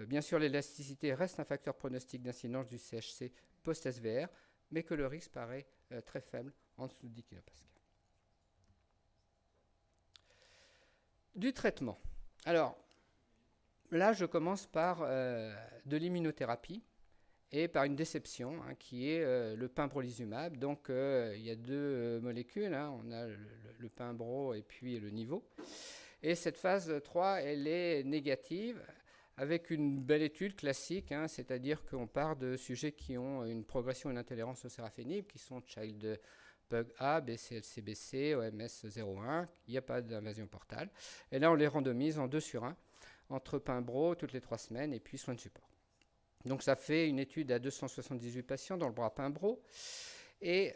bien sûr l'élasticité reste un facteur pronostic d'incidence du CHC post-SVR, mais que le risque paraît très faible en dessous de 10 kPa. Du traitement. Alors, là, je commence par de l'immunothérapie et par une déception, hein, qui est le pembrolizumab. Donc, il y a 2 molécules, hein, on a le pembro et puis le niveau. Et cette phase 3, elle est négative, avec une belle étude classique, hein, c'est-à-dire qu'on part de sujets qui ont une progression et une intolérance au sorafenib, qui sont Child Pug A, BCLC-BC, OMS 01, il n'y a pas d'invasion portale. Et là, on les randomise en 2/1, entre pembro toutes les 3 semaines et puis soins de support. Donc ça fait une étude à 278 patients dans le bras pembro. Et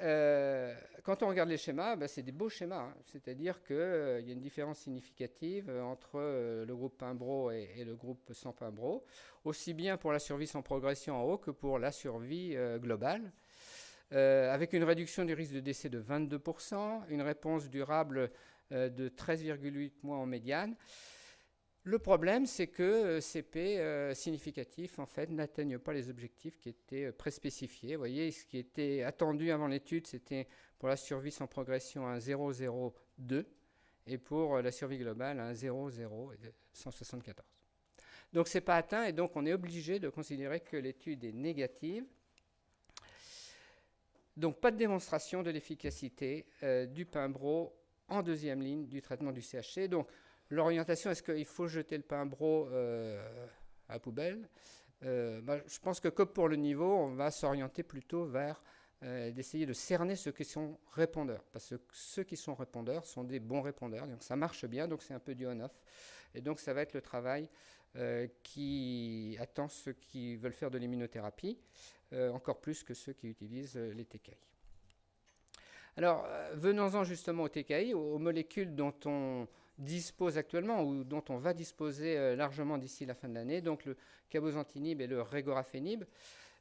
quand on regarde les schémas, ben, c'est des beaux schémas, hein. C'est-à-dire qu'il y a une différence significative entre le groupe pembro et le groupe sans pembro, aussi bien pour la survie sans progression en haut que pour la survie globale. Avec une réduction du risque de décès de 22%, une réponse durable de 13,8 mois en médiane. Le problème, c'est que ces P significatifs, en fait, n'atteignent pas les objectifs qui étaient préspécifiés. Vous voyez, ce qui était attendu avant l'étude, c'était pour la survie sans progression un 0,02 et pour la survie globale un 0,174. Donc, ce n'est pas atteint et donc on est obligé de considérer que l'étude est négative. Donc, pas de démonstration de l'efficacité du pembro en 2e ligne du traitement du CHC. Donc, l'orientation, est-ce qu'il faut jeter le pembro à la poubelle? Je pense que comme pour le niveau, on va s'orienter plutôt vers d'essayer de cerner ceux qui sont répondeurs. Parce que ceux qui sont répondeurs sont des bons répondeurs. Donc, ça marche bien, donc c'est un peu du on-off. Et donc, ça va être le travail qui attend ceux qui veulent faire de l'immunothérapie, encore plus que ceux qui utilisent les TKI. Alors, venons-en justement aux TKI, aux molécules dont on dispose actuellement ou dont on va disposer largement d'ici la fin de l'année, donc le cabozantinib et le regorafenib.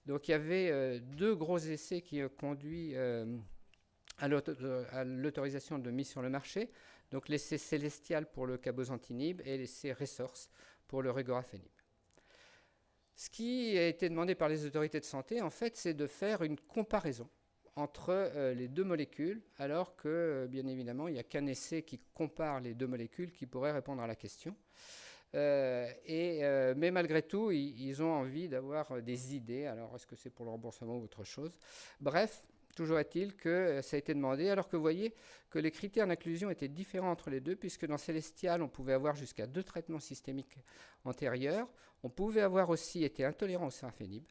Donc, il y avait 2 gros essais qui ont conduit à l'autorisation de mise sur le marché. Donc, l'essai Célestial pour le cabozantinib et l'essai Resource pour le regorafenib. Ce qui a été demandé par les autorités de santé, en fait, c'est de faire une comparaison entre les 2 molécules, alors que, bien évidemment, il n'y a qu'un essai qui compare les 2 molécules qui pourrait répondre à la question. Mais malgré tout, ils ont envie d'avoir des idées. Alors, est-ce que c'est pour le remboursement ou autre chose? Bref, toujours est-il que ça a été demandé, alors que vous voyez que les critères d'inclusion étaient différents entre les 2, puisque dans Célestial, on pouvait avoir jusqu'à 2 traitements systémiques antérieurs. On pouvait avoir aussi été intolérant au sorafenib,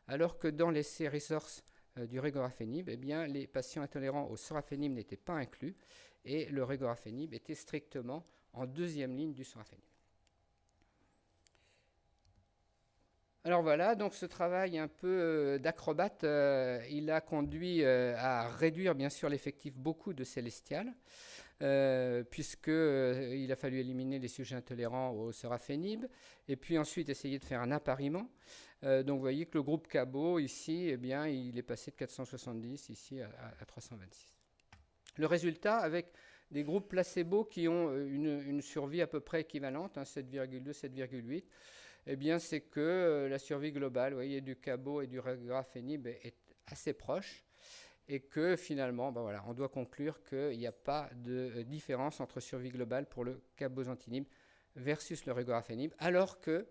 alors que dans l'essai Resource du regorafenib, eh bien, les patients intolérants au sorafenib n'étaient pas inclus, et le regorafenib était strictement en 2e ligne du sorafenib. Alors voilà, donc ce travail un peu d'acrobate, il a conduit à réduire bien sûr l'effectif beaucoup de Célestial, puisqu'il a fallu éliminer les sujets intolérants au sorafenib, et puis ensuite essayer de faire un appariement. Donc vous voyez que le groupe Cabo, ici, eh bien, il est passé de 470 ici à 326. Le résultat, avec des groupes placebo qui ont une survie à peu près équivalente, hein, 7,2, 7,8, eh bien, c'est que la survie globale, vous voyez, du Cabo et du regorafenib est assez proche, et que finalement, ben voilà, on doit conclure qu'il n'y a pas de différence entre survie globale pour le cabozantinib versus le regorafenib, alors que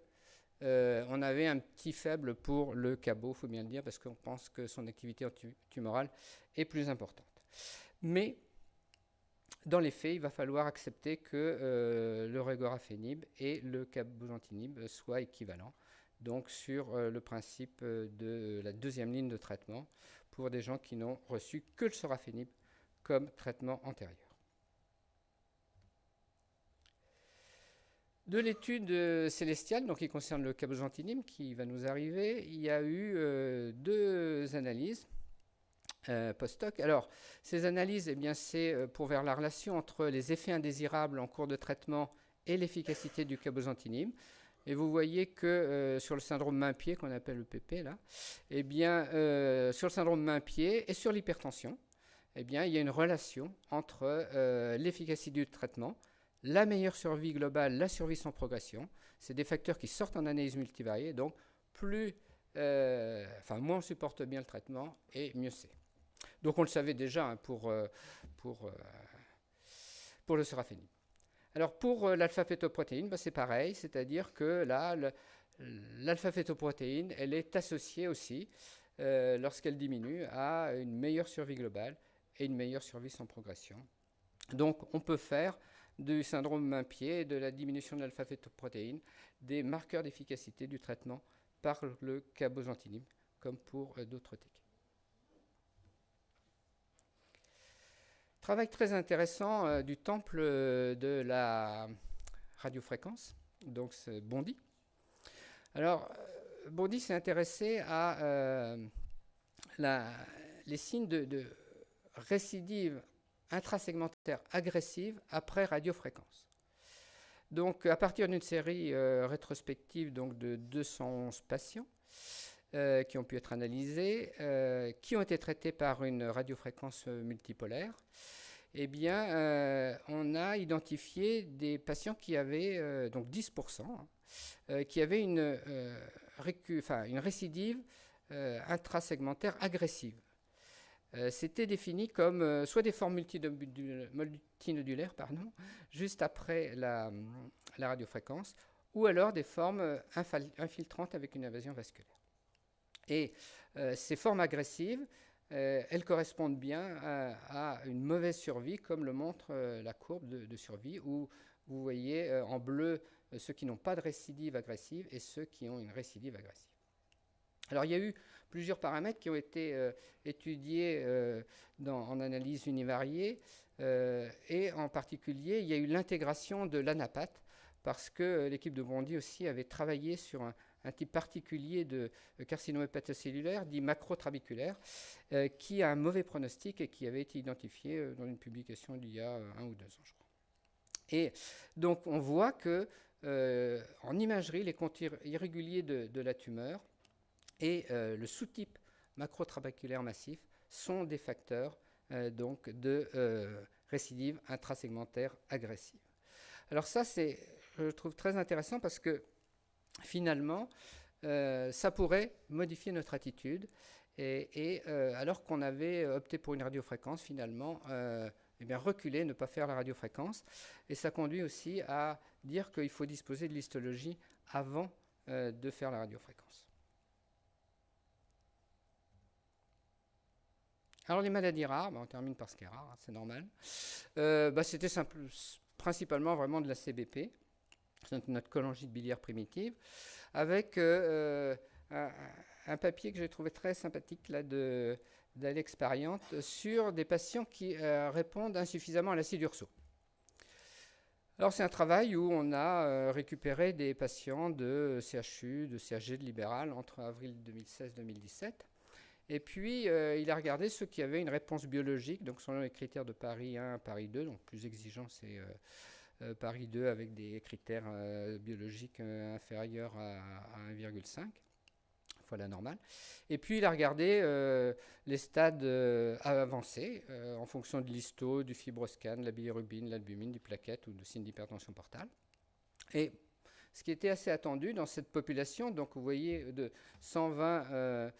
on avait un petit faible pour le cabot, il faut bien le dire, parce qu'on pense que son activité antitumorale est plus importante. Mais dans les faits, il va falloir accepter que le regorafenib et le cabozantinib soient équivalents, donc sur le principe de la deuxième ligne de traitement pour des gens qui n'ont reçu que le sorafenib comme traitement antérieur. De l'étude célestiale, donc qui concerne le cabozantinib, qui va nous arriver, il y a eu deux analyses post-hoc. Alors, ces analyses, eh bien, c'est pour voir la relation entre les effets indésirables en cours de traitement et l'efficacité du cabozantinib. Et vous voyez que sur le syndrome main-pied, qu'on appelle le PP, là, eh bien, sur le syndrome main-pied et sur l'hypertension, eh bien, il y a une relation entre l'efficacité du traitement, la meilleure survie globale, la survie sans progression. C'est des facteurs qui sortent en analyse multivariée, donc moins on supporte bien le traitement et mieux c'est. Donc on le savait déjà hein, pour le sorafenib. Alors pour l'alpha-fétoprotéine, c'est pareil, c'est-à-dire que là, l'alpha-fétoprotéine, elle est associée aussi, lorsqu'elle diminue, à une meilleure survie globale et une meilleure survie sans progression. Donc on peut faire du syndrome main-pied et de la diminution de l'alpha-fétoprotéine des marqueurs d'efficacité du traitement par le cabozantinib, comme pour d'autres tics. Travail très intéressant du temple de la radiofréquence, donc c'est Bondy. Alors, Bondy s'est intéressé à les signes de récidive intrasegmentaire agressive après radiofréquence. Donc, à partir d'une série rétrospective donc, de 211 patients qui ont pu être analysés, qui ont été traités par une radiofréquence multipolaire, eh bien, on a identifié des patients qui avaient, donc 10%, qui avaient une récidive intrasegmentaire agressive. C'était défini comme soit des formes multinodulaires, juste après la radiofréquence, ou alors des formes infiltrantes avec une invasion vasculaire. Et ces formes agressives, elles correspondent bien à une mauvaise survie, comme le montre la courbe de survie, où vous voyez en bleu ceux qui n'ont pas de récidive agressive et ceux qui ont une récidive agressive. Alors il y a eu plusieurs paramètres qui ont été étudiés en analyse univariée, et en particulier il y a eu l'intégration de l'anapathe, parce que l'équipe de Bondy aussi avait travaillé sur un type particulier de carcinome hépatocellulaire, dit macrotrabéculaire, qui a un mauvais pronostic et qui avait été identifié dans une publication d'il y a 1 ou 2 ans, je crois. Et donc on voit que en imagerie, les comptes irréguliers de la tumeur et le sous-type macrotrabéculaire massif sont des facteurs donc de récidive intrasegmentaire agressive. Alors ça, je trouve très intéressant parce que finalement, ça pourrait modifier notre attitude. Et alors qu'on avait opté pour une radiofréquence, finalement, reculer, ne pas faire la radiofréquence. Et ça conduit aussi à dire qu'il faut disposer de l'histologie avant de faire la radiofréquence. Alors les maladies rares, on termine par ce qui est rare, hein, c'est normal. C'était principalement vraiment de la CBP, notre cholangite biliaire primitive, avec un papier que j'ai trouvé très sympathique là, d'Alex Pariante sur des patients qui répondent insuffisamment à l'acide urso. Alors c'est un travail où on a récupéré des patients de CHU, de CHG, de Libéral entre avril 2016-2017. Et puis il a regardé ceux qui avaient une réponse biologique, donc selon les critères de Paris 1, Paris 2, donc plus exigeant c'est Paris 2 avec des critères biologiques inférieurs à 1,5 fois la normale. Et puis il a regardé les stades avancés en fonction de l'histo, du fibroscan, de la bilirubine, de l'albumine, du plaquette ou de signe d'hypertension portale. Et ce qui était assez attendu dans cette population, donc vous voyez de 120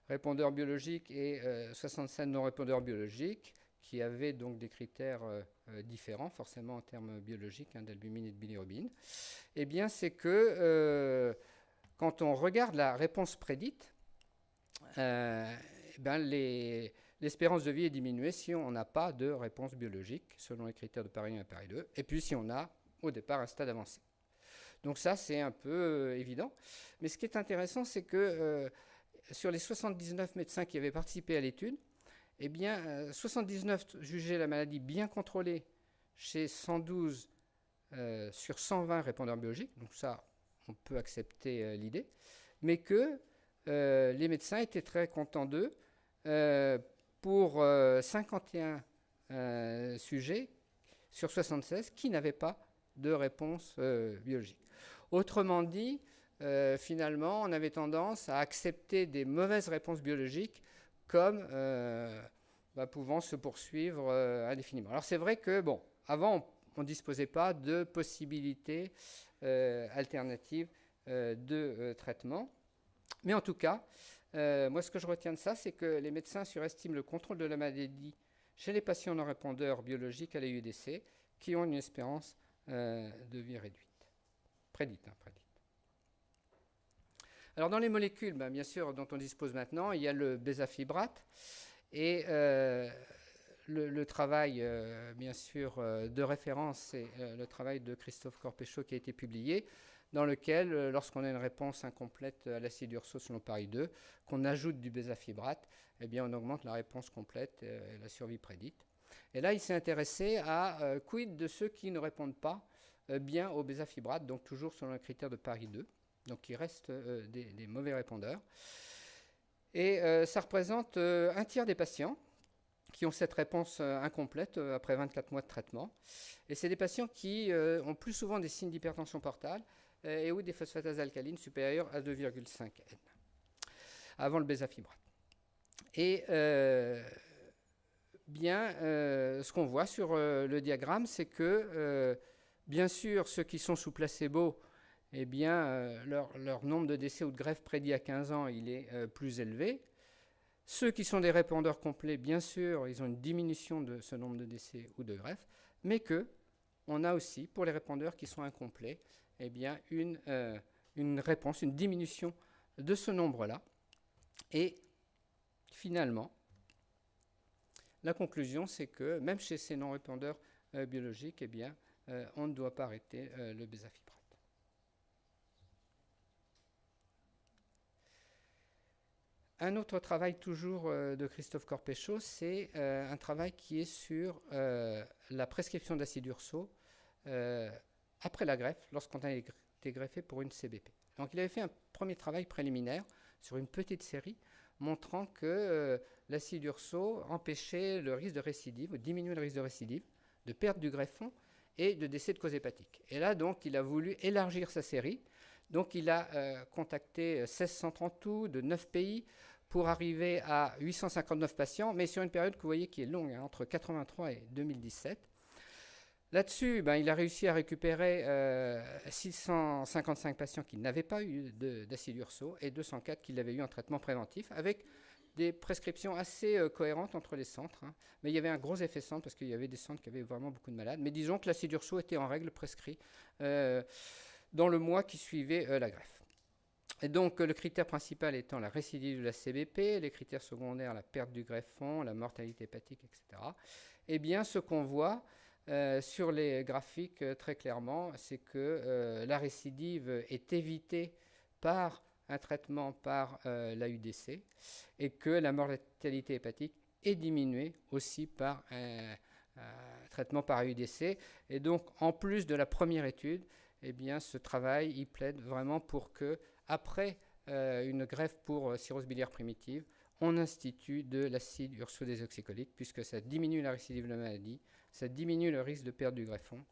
répondeurs biologiques et 67 non-répondeurs biologiques, qui avaient donc des critères différents, forcément en termes biologiques, hein, d'albumine et de bilirubine, eh bien, c'est que quand on regarde la réponse prédite, l'espérance de vie est diminuée si on n'a pas de réponse biologique, selon les critères de Paris 1 et Paris 2, et puis si on a au départ un stade avancé. Donc ça, c'est un peu évident. Mais ce qui est intéressant, c'est que sur les 79 médecins qui avaient participé à l'étude, eh bien, 79 jugeaient la maladie bien contrôlée chez 112 sur 120 répondeurs biologiques. Donc ça, on peut accepter l'idée. Mais que les médecins étaient très contents d'eux pour 51 sujets sur 76 qui n'avaient pas de réponse biologique. Autrement dit, finalement, on avait tendance à accepter des mauvaises réponses biologiques comme pouvant se poursuivre indéfiniment. Alors c'est vrai que, bon, avant, on ne disposait pas de possibilités alternatives de traitement. Mais en tout cas, moi, ce que je retiens de ça, c'est que les médecins surestiment le contrôle de la maladie chez les patients non répondeurs biologiques à la UDC qui ont une espérance de vie réduite. Prédite. Alors, dans les molécules, bien sûr, dont on dispose maintenant, il y a le bézafibrate et le travail, bien sûr, de référence, c'est le travail de Christophe Corpechot qui a été publié, dans lequel, lorsqu'on a une réponse incomplète à l'acide urso selon Paris 2, qu'on ajoute du bézafibrate, eh bien, on augmente la réponse complète et la survie prédite. Et là, il s'est intéressé à quid de ceux qui ne répondent pas bien au bézafibrate, donc toujours selon les critères de Paris 2, donc il reste des mauvais répondeurs. Et ça représente un tiers des patients qui ont cette réponse incomplète après 24 mois de traitement. Et c'est des patients qui ont plus souvent des signes d'hypertension portale et ou des phosphatases alcalines supérieures à 2,5 N avant le bézafibrate. Et ce qu'on voit sur le diagramme, c'est que bien sûr, ceux qui sont sous placebo, eh bien, leur nombre de décès ou de greffes prédit à 15 ans, il est plus élevé. Ceux qui sont des répondeurs complets, bien sûr, ils ont une diminution de ce nombre de décès ou de greffes, mais qu'on a aussi, pour les répondeurs qui sont incomplets, eh bien, une réponse, une diminution de ce nombre-là. Et finalement, la conclusion, c'est que même chez ces non-répondeurs biologiques, eh bien, on ne doit pas arrêter le bézafibrate. Un autre travail toujours de Christophe Corpechot, c'est un travail qui est sur la prescription d'acide urso après la greffe, lorsqu'on a été greffé pour une CBP. Donc il avait fait un premier travail préliminaire sur une petite série montrant que l'acide urso empêchait le risque de récidive, ou diminuait le risque de récidive, de perte du greffon et de décès de cause hépatique. Et là, donc, il a voulu élargir sa série. Donc il a contacté 1630 tout de 9 pays pour arriver à 859 patients, mais sur une période que vous voyez qui est longue, hein, entre 83 et 2017. Là-dessus, il a réussi à récupérer 655 patients qui n'avaient pas eu d'acide urso et 204 qui l'avaient eu en traitement préventif, avec des prescriptions assez cohérentes entre les centres. Hein. Mais il y avait un gros effet centre parce qu'il y avait des centres qui avaient vraiment beaucoup de malades. Mais disons que l'acide urso était en règle prescrit dans le mois qui suivait la greffe. Et donc, le critère principal étant la récidive de la CBP, les critères secondaires, la perte du greffon, la mortalité hépatique, etc. Eh bien, ce qu'on voit sur les graphiques très clairement, c'est que la récidive est évitée par un traitement par la UDC et que la mortalité hépatique est diminuée aussi par un traitement par UDC. Et donc, en plus de la première étude, eh bien, ce travail, il plaide vraiment pour que, après une greffe pour cirrhose biliaire primitive, on institue de l'acide urso-désoxycholique, puisque ça diminue la récidive de la maladie, ça diminue le risque de perte du greffon,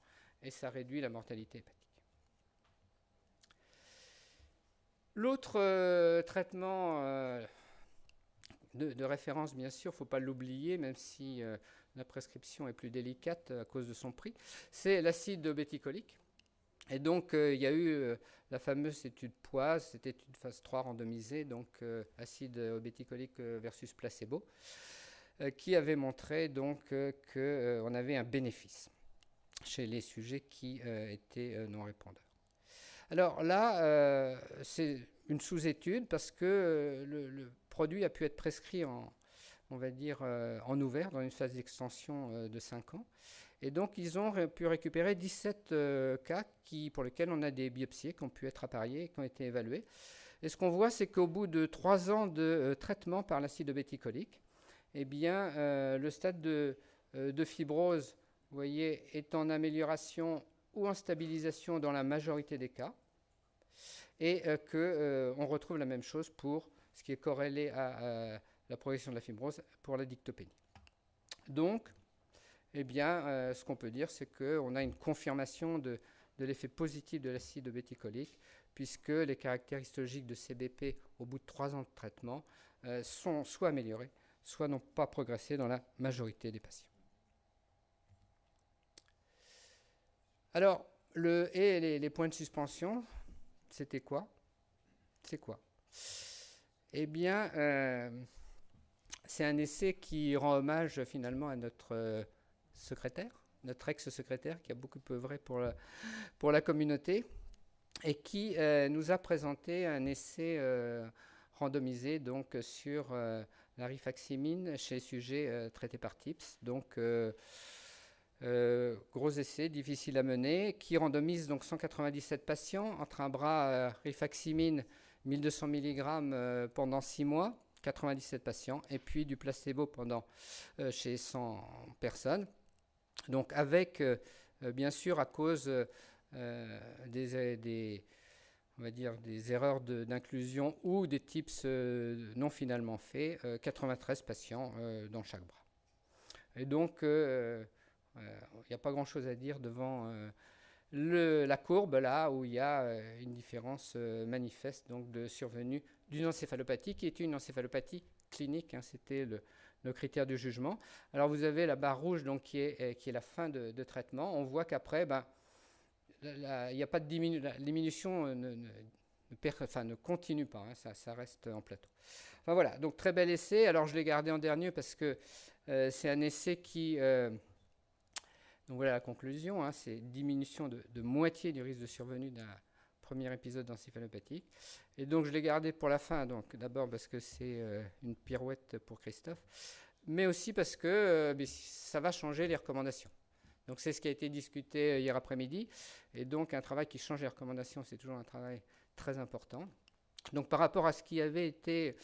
et ça réduit la mortalité hépatique. L'autre traitement de référence, bien sûr, il ne faut pas l'oublier, même si la prescription est plus délicate à cause de son prix, c'est l'acide obéticolique. Et donc, il y a eu la fameuse étude POISE, cette étude phase 3 randomisée, donc acide obéticolique versus placebo, qui avait montré donc qu'on avait un bénéfice chez les sujets qui étaient non répondeurs. Alors là, c'est une sous-étude parce que le produit a pu être prescrit on va dire, en ouvert dans une phase d'extension de 5 ans. Et donc, ils ont pu récupérer 17 cas pour lesquels on a des biopsies qui ont pu être appariées, qui ont été évaluées. Et ce qu'on voit, c'est qu'au bout de 3 ans de traitement par l'acide obéticolique, eh bien, le stade de fibrose, vous voyez, est en amélioration ou en stabilisation dans la majorité des cas. Et qu'on retrouve la même chose pour ce qui est corrélé à la progression de la fibrose pour la dictopénie. Donc, eh bien, ce qu'on peut dire, c'est qu'on a une confirmation de l'effet positif de l'acide obéticolique, puisque les caractères histologiques de CBP au bout de 3 ans de traitement sont soit améliorés, soit n'ont pas progressé dans la majorité des patients. Alors, les points de suspension, c'était quoi? C'est quoi? Eh bien, c'est un essai qui rend hommage finalement à notre secrétaire, notre ex-secrétaire qui a beaucoup œuvré pour la communauté et qui nous a présenté un essai randomisé donc, sur la rifaximine chez les sujets traités par TIPS. Donc, gros essai, difficile à mener, qui randomise donc 197 patients entre un bras rifaximine 1200 mg pendant 6 mois, 97 patients, et puis du placebo chez 100 personnes. Donc avec, bien sûr, à cause des erreurs d'inclusion ou des tips non finalement faits, 93 patients dans chaque bras. Et donc, il n'y a pas grand-chose à dire devant la courbe, là où il y a une différence manifeste donc, de survenue d'une encéphalopathie qui était une encéphalopathie clinique, hein, c'était le critère du jugement. Alors vous avez la barre rouge donc, qui est la fin de traitement. On voit qu'après, il n'y a pas de diminution, ne continue pas, hein, ça reste en plateau. Enfin voilà, donc très bel essai. Alors je l'ai gardé en dernier parce que c'est un essai qui... donc voilà la conclusion, hein, c'est diminution de moitié du risque de survenue d'un premier épisode d'encéphalopathie. Et donc je l'ai gardé pour la fin, donc d'abord parce que c'est une pirouette pour Christophe, mais aussi parce que ça va changer les recommandations. Donc c'est ce qui a été discuté hier après-midi, et donc un travail qui change les recommandations, c'est toujours un travail très important. Donc par rapport à ce qui avait été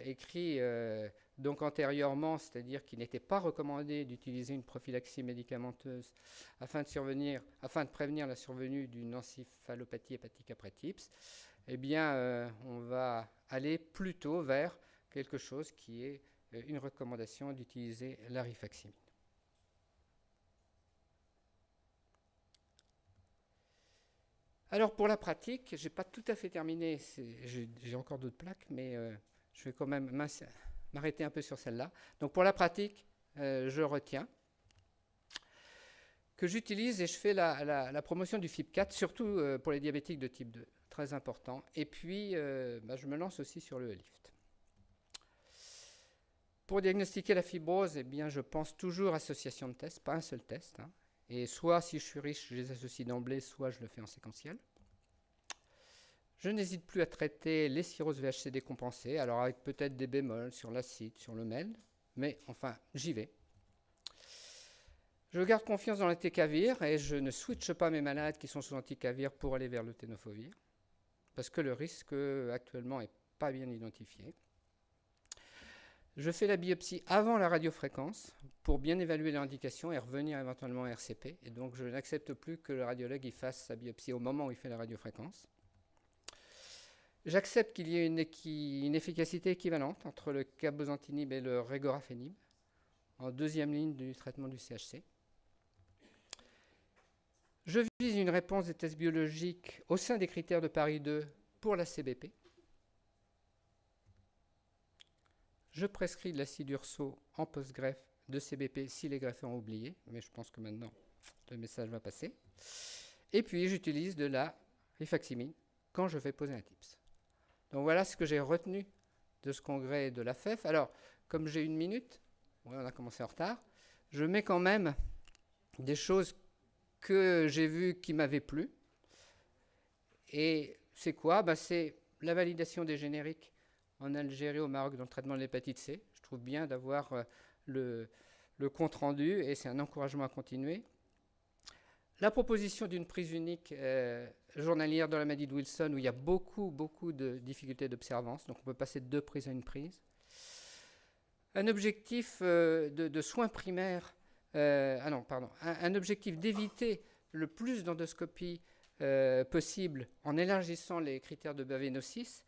écrit donc antérieurement, c'est-à-dire qu'il n'était pas recommandé d'utiliser une prophylaxie médicamenteuse afin de prévenir la survenue d'une encéphalopathie hépatique après TIPS, eh bien on va aller plutôt vers quelque chose qui est une recommandation d'utiliser la rifaximine. Alors pour la pratique, je n'ai pas tout à fait terminé, j'ai encore d'autres plaques, mais je vais quand même m'arrêter un peu sur celle-là. Donc pour la pratique, je retiens que j'utilise et je fais la promotion du FIB4, surtout pour les diabétiques de type 2, très important. Et puis, je me lance aussi sur le lift. Pour diagnostiquer la fibrose, eh bien, je pense toujours association de tests, pas un seul test. Hein. Et soit, si je suis riche, je les associe d'emblée, soit je le fais en séquentiel. Je n'hésite plus à traiter les cirrhoses VHC décompensées, alors avec peut-être des bémols sur l'acide, sur le MELD, mais enfin, j'y vais. Je garde confiance dans l'anticavir et je ne switche pas mes malades qui sont sous anticavir pour aller vers le tenofovir, parce que le risque actuellement n'est pas bien identifié. Je fais la biopsie avant la radiofréquence pour bien évaluer l'indication et revenir éventuellement à RCP. Et donc, je n'accepte plus que le radiologue y fasse sa biopsie au moment où il fait la radiofréquence. J'accepte qu'il y ait une efficacité équivalente entre le cabozantinib et le regorafenib en deuxième ligne du traitement du CHC. Je vise une réponse des tests biologiques au sein des critères de Paris 2 pour la CBP. Je prescris de l'acide urso en post-greffe de CBP si les greffes ont oublié, mais je pense que maintenant le message va passer. Et puis j'utilise de la rifaximine quand je vais poser un TIPS. Donc voilà ce que j'ai retenu de ce congrès de la FEF. Alors, comme j'ai 1 minute, Ouais, on a commencé en retard. Je mets quand même des choses que j'ai vues qui m'avaient plu. Et c'est quoi? C'est la validation des génériques en Algérie, au Maroc, dans le traitement de l'hépatite C. Je trouve bien d'avoir le compte-rendu et c'est un encouragement à continuer. La proposition d'une prise unique journalière dans la maladie de Wilson, où il y a beaucoup de difficultés d'observance, donc on peut passer de 2 prises à 1 prise. Un objectif de soins primaires, un objectif d'éviter le plus d'endoscopies possible en élargissant les critères de Baveno-6.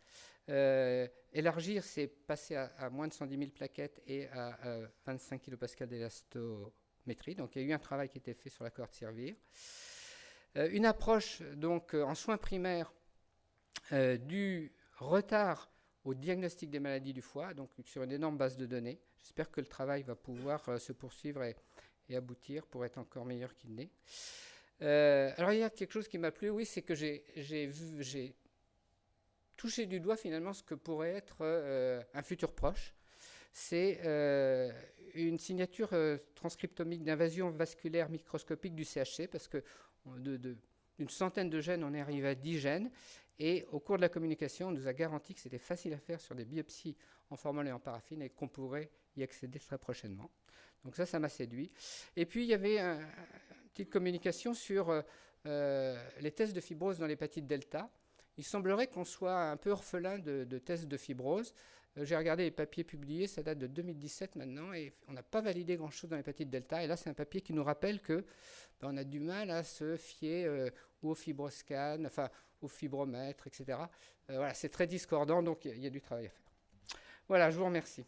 Élargir, c'est passer à moins de 110 000 plaquettes et à 25 kPa d'élastométrie. Donc il y a eu un travail qui a été fait sur la cohorte Servir. Une approche donc en soins primaires du retard au diagnostic des maladies du foie, donc sur une énorme base de données. J'espère que le travail va pouvoir se poursuivre et aboutir pour être encore meilleur qu'il n'est. Alors il y a quelque chose qui m'a plu, oui, c'est que j'ai touché du doigt finalement ce que pourrait être un futur proche. C'est une signature transcriptomique d'invasion vasculaire microscopique du CHC, parce que d'une centaine de gènes, on est arrivé à 10 gènes, et au cours de la communication, on nous a garanti que c'était facile à faire sur des biopsies en formol et en paraffine, et qu'on pourrait y accéder très prochainement. Donc ça m'a séduit. Et puis il y avait une petite communication sur les tests de fibrose dans l'hépatite delta. Il semblerait qu'on soit un peu orphelin de tests de fibrose. J'ai regardé les papiers publiés, ça date de 2017 maintenant, et on n'a pas validé grand-chose dans l'hépatite delta. Et là, c'est un papier qui nous rappelle que on a du mal à se fier au fibroscan, enfin au fibromètre, etc. Voilà, c'est très discordant, donc il y a du travail à faire. Voilà, je vous remercie.